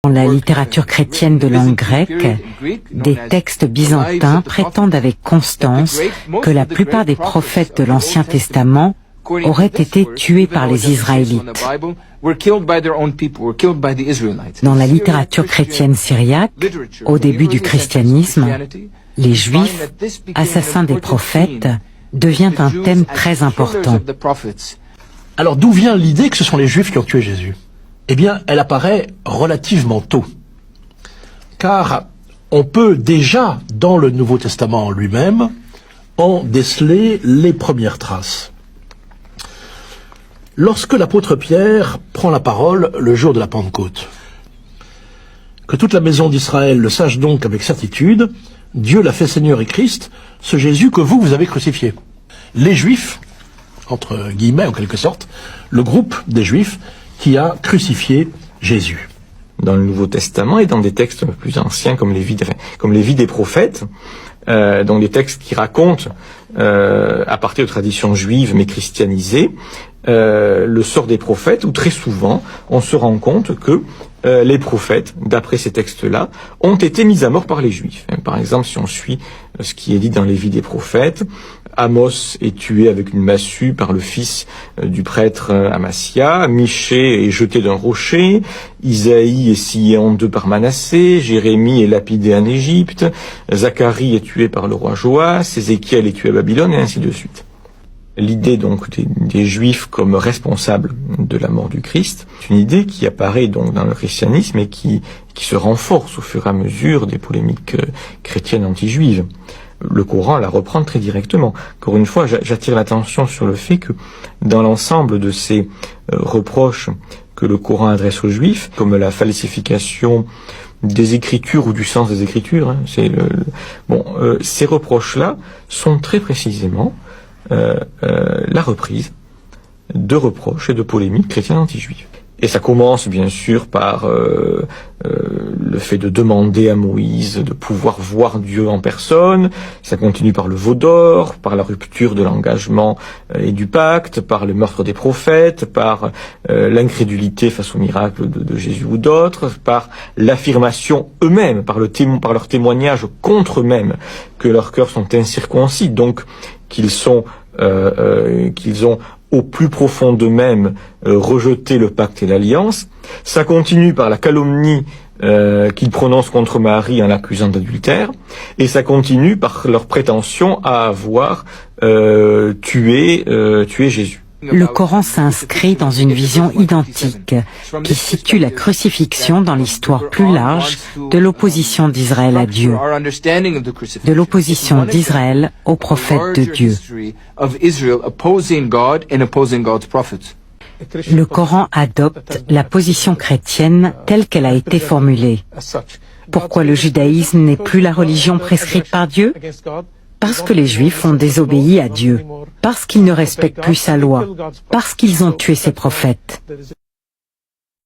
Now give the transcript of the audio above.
Dans la littérature chrétienne de langue grecque, des textes byzantins prétendent avec constance que la plupart des prophètes de l'Ancien Testament auraient été tués par les Israélites. Dans la littérature chrétienne syriaque, au début du christianisme, les Juifs, assassins des prophètes, devient un thème très important. Alors d'où vient l'idée que ce sont les Juifs qui ont tué Jésus? Eh bien, elle apparaît relativement tôt. Car on peut déjà, dans le Nouveau Testament lui-même, en déceler les premières traces. Lorsque l'apôtre Pierre prend la parole le jour de la Pentecôte, que toute la maison d'Israël le sache donc avec certitude, Dieu l'a fait Seigneur et Christ, ce Jésus que vous avez crucifié. Les Juifs, entre guillemets en quelque sorte, le groupe des Juifs qui a crucifié Jésus. Dans le Nouveau Testament et dans des textes plus anciens comme les vies des prophètes, donc des textes qui racontent, à partir de traditions juives mais christianisées, le sort des prophètes, où très souvent on se rend compte que les prophètes, d'après ces textes-là, ont été mis à mort par les Juifs. Par exemple, si on suit ce qui est dit dans les vies des prophètes, Amos est tué avec une massue par le fils du prêtre Amasia, Michée est jeté d'un rocher, Isaïe est scié en deux par Manassé, Jérémie est lapidé en Égypte, Zacharie est tué par le roi Joas, Ézéchiel est tué à Babylone, et ainsi de suite. L'idée donc des Juifs comme responsables de la mort du Christ, c'est une idée qui apparaît donc dans le christianisme et qui se renforce au fur et à mesure des polémiques chrétiennes anti-juives. Le Coran la reprend très directement. Encore une fois, j'attire l'attention sur le fait que dans l'ensemble de ces reproches que le Coran adresse aux Juifs, comme la falsification des Écritures ou du sens des Écritures, ces reproches-là sont très précisément la reprise de reproches et de polémiques chrétiennes anti-juives. Et ça commence bien sûr par le fait de demander à Moïse de pouvoir voir Dieu en personne, ça continue par le veau d'or, par la rupture de l'engagement et du pacte, par le meurtre des prophètes, par l'incrédulité face au miracle de Jésus ou d'autres, par l'affirmation eux-mêmes, par leur témoignage contre eux-mêmes, que leurs cœurs sont incirconcis, donc qu'ils ont au plus profond d'eux-mêmes rejeté le pacte et l'alliance. Ça continue par la calomnie qu'ils prononcent contre Marie en l'accusant d'adultère, et ça continue par leur prétention à avoir tué Jésus. Le Coran s'inscrit dans une vision identique qui situe la crucifixion dans l'histoire plus large de l'opposition d'Israël à Dieu, de l'opposition d'Israël aux prophètes de Dieu. Le Coran adopte la position chrétienne telle qu'elle a été formulée. Pourquoi le judaïsme n'est plus la religion prescrite par Dieu ? Parce que les Juifs ont désobéi à Dieu, parce qu'ils ne respectent plus sa loi, parce qu'ils ont tué ses prophètes.